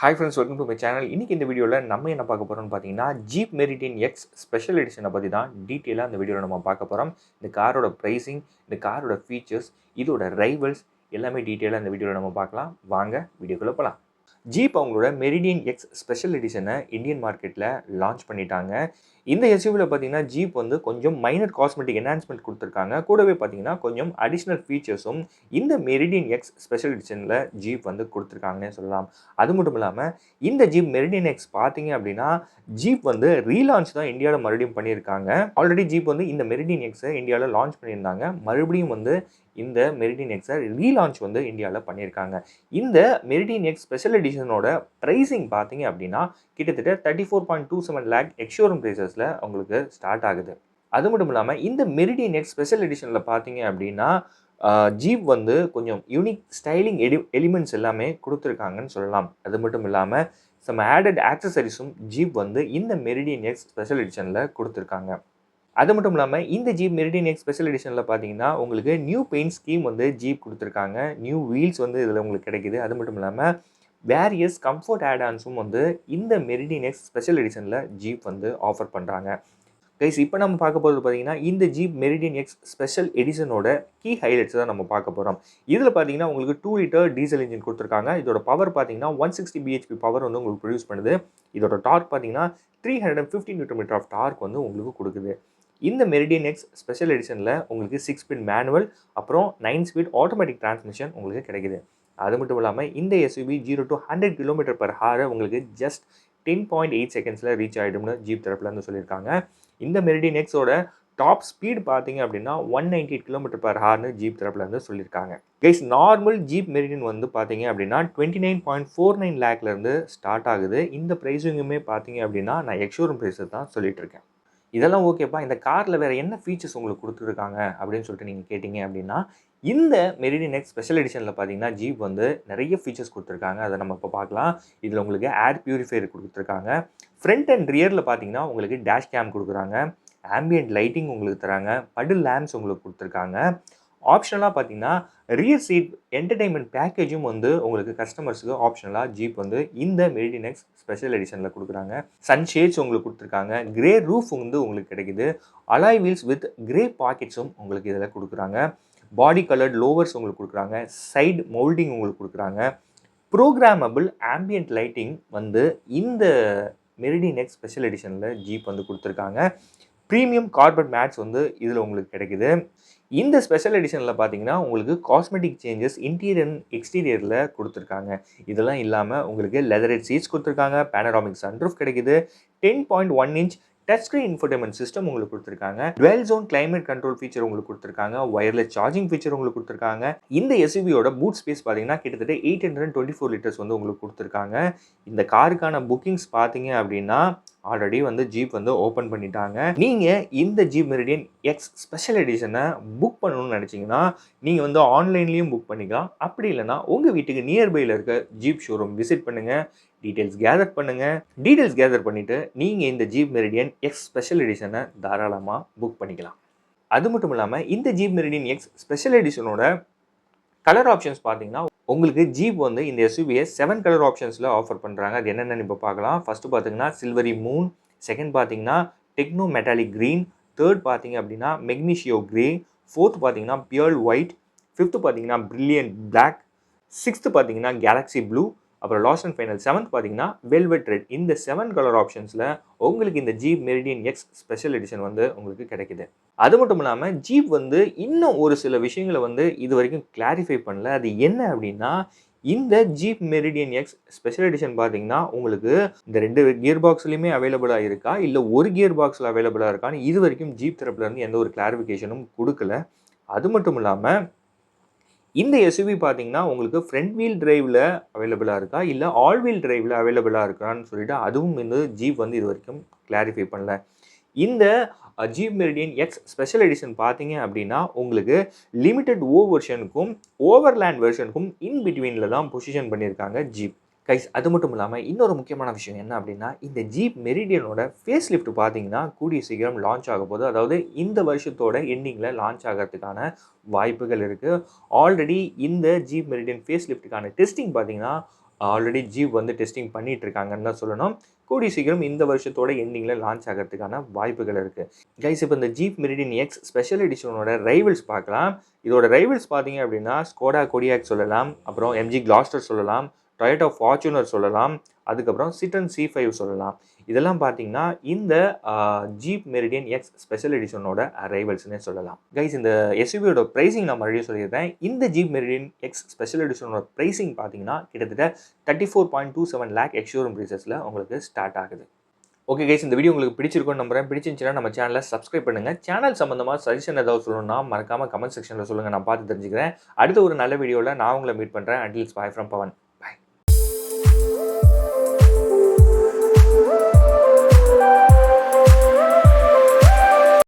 Hi friends, welcome to my channel. இன்றைக்கி இந்த வீடியோவில் நம்ம என்ன பார்க்க போகிறோம்னு பார்த்தீங்கன்னா, ஜீப் மெரிடியன் எக்ஸ் ஸ்பெஷல் எடிஷனை பற்றி தான் டீட்டெயிலாக இந்த வீடியோவில் நம்ம பார்க்க போகிறோம். இந்த காரோட ப்ரைஸிங், இந்த காரோட ஃபீச்சர்ஸ், இதோட ரைவல்ஸ் எல்லாமே டீட்டெயிலாக இந்த வீடியோவில் நம்ம பார்க்கலாம். வாங்க வீடியோக்குள்ளே போகலாம். ஜீப் அவங்களோட மெரிடியன் எக்ஸ் ஸ்பெஷல் எடிஷனை இந்தியன் மார்க்கெட்டில் லான்ச் பண்ணிட்டாங்க. இந்த எஸ்யூவியில் பார்த்தீங்கன்னா ஜீப் வந்து கொஞ்சம் மைனர் காஸ்மெட்டிக் என்ஹான்ஸ்மெண்ட் கொடுத்துருக்காங்க. கூடவே பார்த்தீங்கன்னா கொஞ்சம் அடிஷ்னல் ஃபீச்சர்ஸும் இந்த மெரிடியன் எக்ஸ் ஸ்பெஷல் எடிஷனில் ஜீப் வந்து கொடுத்துருக்காங்கன்னே சொல்லலாம். அது மட்டும் இல்லாமல் இந்த ஜீப் மெரிடியன் எக்ஸ் பார்த்தீங்க அப்படின்னா ஜீப் வந்து ரீலான்ச் தான் இந்தியாவில் மறுபடியும் பண்ணியிருக்காங்க. ஆல்ரெடி ஜீப் வந்து இந்த மெரிடியன் எக்ஸை இந்தியாவில் லான்ச் பண்ணியிருந்தாங்க. மறுபடியும் வந்து இந்த மெரிடியன் எக்ஸை ரீலான்ச் வந்து இந்தியாவில் பண்ணியிருக்காங்க. இந்த மெரிடியன் எக்ஸ் ஸ்பெஷல் எடிஷனோட ப்ரைஸிங் பார்த்தீங்க அப்படின்னா கிட்டத்தட்ட 34.27 லேக் எக்ஸ்ஷோரூம் ப்ரைஸஸில் உங்களுக்கு ஸ்டார்ட் ஆகுது. அது மட்டும் இல்லாமல் இந்த மெரிடியன் எக்ஸ் ஸ்பெஷல் எடிஷனில் பார்த்தீங்க அப்படின்னா ஜீப் வந்து கொஞ்சம் யூனிக் ஸ்டைலிங் எலிமெண்ட்ஸ் எல்லாமே கொடுத்துருக்காங்கன்னு சொல்லலாம். அது மட்டும் இல்லாமல் சம் ஆடட் ஆக்சசரிஸும் ஜீப் வந்து இந்த மெரிடியன் எக்ஸ் ஸ்பெஷல் எடிஷனில் கொடுத்துருக்காங்க. அது மட்டும் இல்லாமல் இந்த ஜீப் மெரிடியன் எக்ஸ் ஸ்பெஷல் எடிஷனில் பார்த்தீங்கன்னா உங்களுக்கு நியூ பெயிண்ட் ஸ்கீம் வந்து ஜீப் கொடுத்துருக்காங்க. நியூ வீல்ஸ் வந்து இதில் உங்களுக்கு கிடைக்குது. அது மட்டும் இல்லாமல் வேரியஸ் கம்ஃபர்ட் ஆட்-ஆன்ஸும் வந்து இந்த மெரிடியன் எக்ஸ் ஸ்பெஷல் எடிஷனில் ஜீப் வந்து ஆஃபர் பண்ணுறாங்க. கைஸ், இப்போ நம்ம பார்க்க போகிறது பார்த்தீங்கன்னா இந்த ஜீப் மெரிடியன் எக்ஸ் ஸ்பெஷல் எடிஷனோட கீ ஹைலைட்ஸ் தான் நம்ம பார்க்க போகிறோம். இதில் பார்த்தீங்கன்னா உங்களுக்கு 2 லிட்டர் டீசல் இன்ஜின் கொடுத்துருக்காங்க. இதோட பவர் பார்த்தீங்கன்னா 160 bhp பவர் வந்து உங்களுக்கு ப்ரொடியூஸ் பண்ணுது. இதோட டார்க் பார்த்தீங்கன்னா 350 Nm ஆஃப் டார்க் வந்து உங்களுக்கு கொடுக்குது. இந்த மெரிடியன் எக்ஸ் ஸ்பெஷல் எடிஷனில் உங்களுக்கு 6 ஸ்பீட் மேனுவல் அப்புறம் 9 ஸ்பீட் ஆட்டோமேட்டிக் டிரான்ஸ்மிஷன் உங்களுக்கு கிடைக்குது. அது மட்டும் இல்லாமல் இந்த எஸ்யூவி 0 to 100 km/h உங்களுக்கு ஜஸ்ட் 10.8 செகண்ட்ஸில் ரீச் ஆகிடும்னு ஜீப் தரப்புலேருந்து சொல்லியிருக்காங்க. இந்த மெரிடியன் எக்ஸோட டாப் ஸ்பீட் பார்த்தீங்க அப்படின்னா 198 km/h ஜீப் தரப்புலேருந்து சொல்லியிருக்காங்க. கைஸ், நார்மல் ஜீப் மெரிடியன் வந்து பார்த்தீங்க அப்படின்னா 29.49 லேக்லேருந்து ஸ்டார்ட் ஆகுது. இந்த ப்ரைஸிங்குமே பார்த்தீங்க அப்படின்னா நான் எக்ஸ்ஷோரூம் ப்ரைஸஸ் தான் சொல்லிட்டு இருக்கேன். இதெல்லாம் ஓகேப்பா, இந்த காரில் வேறு என்ன ஃபீச்சர்ஸ் உங்களுக்கு கொடுத்துருக்காங்க அப்படின்னு சொல்லிட்டு நீங்கள் கேட்டிங்க அப்படின்னா இந்த மெரிடியன் எக்ஸ் ஸ்பெஷல் எடிஷனில் பார்த்தீங்கன்னா ஜீப் வந்து நிறைய ஃபீச்சர்ஸ் கொடுத்துருக்காங்க. அதை நம்ம இப்போ பார்க்கலாம். இதில் உங்களுக்கு ஏர் பியூரிஃபையர் கொடுத்துருக்காங்க. ஃப்ரண்ட் அண்ட் ரியரில் பார்த்தீங்கன்னா உங்களுக்கு டேஷ் கேம் கொடுக்குறாங்க. ஆம்பியன்ட் லைட்டிங் உங்களுக்கு தராங்க. படில் லேம்ப்ஸ் உங்களுக்கு கொடுத்துருக்காங்க. ஆப்ஷனலாக பார்த்தீங்கன்னா ரியர் சீட் என்டர்டைன்மெண்ட் பேக்கேஜும் வந்து உங்களுக்கு கஸ்டமர்ஸுக்கு ஆப்ஷனலாக ஜீப் வந்து இந்த மெரிடியன் எக்ஸ் ஸ்பெஷல் எடிஷனில் கொடுக்குறாங்க. சன்ஷேட்ஸ் உங்களுக்கு கொடுத்துருக்காங்க. கிரே ரூஃப் வந்து உங்களுக்கு கிடைக்குது. அலாய் வீல்ஸ் வித் கிரே பாக்கெட்ஸும் உங்களுக்கு இதில் கொடுக்குறாங்க. பாடி கலர்ட் லோவர்ஸ் உங்களுக்கு கொடுக்குறாங்க. சைடு மோல்டிங் உங்களுக்கு கொடுக்குறாங்க. ப்ரோக்ராமபிள் ஆம்பியன்ட் லைட்டிங் வந்து இந்த மெரிடியன் எக்ஸ் ஸ்பெஷல் எடிஷனில் ஜீப் வந்து கொடுத்துருக்காங்க. ப்ரீமியம் கார்பெட் மேட்ஸ் வந்து இதில் உங்களுக்கு கிடைக்குது. இந்த ஸ்பெஷல் எடிஷனில் பார்த்தீங்கன்னா உங்களுக்கு காஸ்மெட்டிக் சேஞ்சஸ் இன்டீரியர் அண்ட் எக்ஸ்டீரியரில் கொடுத்துருக்காங்க. இதெல்லாம் இல்லாமல் உங்களுக்கு லெதரட் சீட்ஸ் கொடுத்துருக்காங்க. பேனராமிக் சன்ரூஃப் கிடைக்குது. 10.1 inch touch screen infotainment system உங்களுக்கு கொடுத்துருக்காங்க. Dual zone climate control feature உங்களுக்கு கொடுத்துருக்காங்க. வயர்லெஸ் சார்ஜிங் ஃபீச்சர் உங்களுக்கு கொடுத்துருக்காங்க. இந்த எஸ்யூவியோட பூட் ஸ்பேஸ் பார்த்தீங்கன்னா கிட்டத்தட்ட 824 லிட்டர்ஸ் வந்து உங்களுக்கு கொடுத்துருக்காங்க. இந்த காருக்கான புக்கிங்ஸ் பார்த்தீங்க அப்படின்னா ஆல்ரெடி வந்து ஜீப் வந்து ஓப்பன் பண்ணிட்டாங்க. நீங்கள் இந்த ஜீப் மெரிடியன் எக்ஸ் ஸ்பெஷல் எடிஷனை புக் பண்ணணும்னு நினச்சிங்கன்னா நீங்கள் வந்து ஆன்லைன்லேயும் புக் பண்ணிக்கலாம். அப்படி இல்லைனா உங்கள் வீட்டுக்கு நியர்பையில் இருக்க ஜீப் ஷோரூம் விசிட் பண்ணுங்கள். டீட்டெயில்ஸ் கேதர் பண்ணுங்கள். டீட்டெயில்ஸ் கேதர் பண்ணிவிட்டு நீங்கள் இந்த ஜீப் மெரிடியன் எக்ஸ் ஸ்பெஷல் எடிஷனை தாராளமாக புக் பண்ணிக்கலாம். அது மட்டும் இல்லாமல் இந்த ஜீப் மெரிடியன் எக்ஸ் ஸ்பெஷல் எடிஷனோட கலர் ஆப்ஷன்ஸ் பார்த்தீங்கன்னா உங்களுக்கு ஜீப் வந்து இந்த எஸ்யூவியை 7 கலர் ஆப்ஷன்ஸில் ஆஃபர் பண்ணுறாங்க. அது என்னென்னு இப்போ பார்க்கலாம். ஃபஸ்ட்டு பார்த்தீங்கன்னா சில்வரி மூன், செகண்ட் பார்த்தீங்கன்னா டெக்னோ மெட்டாலிக் க்ரீன், தேர்ட் பார்த்தீங்க அப்படின்னா மெக்னீஷியோ க்ரே, ஃபோர்த் பார்த்தீங்கன்னா பியர்ல் ஒயிட், ஃபிஃப்த்து பார்த்தீங்கன்னா பிரில்லியன்ட் பிளாக், சிக்ஸ்த்து பார்த்தீங்கன்னா கேலக்ஸி ப்ளூ, அப்புறம் லாஸ்ட் அண்ட் ஃபைனல் 7th பார்த்தீங்கன்னா வெல்வெட் ரெட். இந்த 7 கலர் ஆப்ஷன்ஸில் உங்களுக்கு இந்த Jeep Meridian X special edition வந்து உங்களுக்கு கிடைக்குது. அது மட்டும் இல்லாமல் ஜீப் வந்து இன்னும் ஒரு சில விஷயங்களை வந்து இது வரைக்கும் கிளாரிஃபை பண்ணல. அது என்ன அப்படின்னா இந்த Jeep Meridian X special edition பார்த்தீங்கன்னா உங்களுக்கு இந்த 2 கியர் பாக்ஸ்லையுமே அவைலபிளாக இருக்கா, இல்லை ஒரு கியர் பாக்ஸில் அவைலபிளாக இருக்கான்னு இது வரைக்கும் ஜீப் தரப்புலேருந்து எந்த ஒரு கிளாரிஃபிகேஷனும் கொடுக்கல. அது மட்டும் இல்லாமல் இந்த எஸ்யூவி பார்த்தீங்கன்னா உங்களுக்கு ஃப்ரண்ட் வீல் டிரைவில் அவைலபிளாக இருக்கா, இல்லை ஆல் வீல் டிரைவில் அவைலபிளாக இருக்கான்னு சொல்லிட்டு அதுவும் வந்து ஜீப் வந்து இது வரைக்கும் கிளாரிஃபை பண்ணல. இந்த Jeep Meridian X special edition பார்த்தீங்க அப்படின்னா உங்களுக்கு லிமிட்டட் வெர்ஷனுக்கும் ஓவர்லேண்ட் வெர்ஷனுக்கும் இன் பிட்வீனில் தான் பொசிஷன் பண்ணியிருக்காங்க ஜீப். கைஸ், அது மட்டும் இல்லாமல் இன்னொரு முக்கியமான விஷயம் என்ன அப்படின்னா இந்த ஜீப் மெரிடியனோட ஃபேஸ் லிஃப்ட் பார்த்தீங்கன்னா கூடிய சீக்கிரம் லான்ச் ஆக போகுது. அதாவது இந்த வருஷத்தோட எண்டிங்கில் லான்ச் ஆகிறதுக்கான வாய்ப்புகள் இருக்குது. ஆல்ரெடி இந்த ஜீப் மெரிடியன் ஃபேஸ் லிஃப்ட்டுக்கான டெஸ்டிங் பார்த்தீங்கன்னா ஆல்ரெடி ஜீப் வந்து டெஸ்டிங் பண்ணிட்டு இருக்காங்கன்னு தான் சொல்லணும். கூடிய சீக்கிரம் இந்த வருஷத்தோட எண்டிங்கில் லான்ச் ஆகிறதுக்கான வாய்ப்புகள் இருக்குது. கைஸ், இப்போ இந்த ஜீப் மெரிடியன் எக்ஸ் ஸ்பெஷல் எடிஷனோட ரைவல்ஸ் பார்க்கலாம். இதோட ரைவல்ஸ் பார்த்தீங்க அப்படின்னா ஸ்கோடா கொடியாக் சொல்லலாம், அப்புறம் எம்ஜி கிளாஸ்டர் சொல்லலாம், டொயோட்டா ஃபார்ச்சுனர் சொல்லலாம், அதுக்கப்புறம் சிட்ரன் C5 சொல்லலாம். இதெல்லாம் பார்த்தீங்கன்னா இந்த ஜீப் மெரிடியன் எக்ஸ் ஸ்பெஷல் எடிஷனோட ரைவல்ஸ்னே சொல்லலாம். கைஸ், இந்த எஸ்யூவியோட ப்ரைஸிங் நான் மறுபடியும் சொல்லியிருந்தேன். இந்த ஜீப் மெரிடியன் எக்ஸ் ஸ்பெஷல் எடிஷனோட ப்ரைஸிங் பார்த்தீங்கன்னா கிட்டத்தட்ட 34.27 lakh எக்ஸ்ஷோரூம் ப்ரைஸஸில் உங்களுக்கு ஸ்டார்ட் ஆகுது. ஓகே கைஸ், இந்த வீடியோ உங்களுக்கு பிடிச்சிருக்கும்னு நம்புறேன். பிடிச்சிருந்துச்சுன்னா நம்ம சேனலை சப்ஸ்கிரைப் பண்ணுங்கள். சேனல் சம்மந்தமாக சஜஷன் ஏதாவது சொல்லணும்னா மறக்காமல் கமெண்ட் செக்ஷனில் சொல்லுங்கள், நான் பார்த்து தெரிஞ்சுக்கிறேன். அடுத்த ஒரு நல்ல வீடியோவில் நான் உங்களை மீட் பண்ணுறேன். Until bye from Pawan.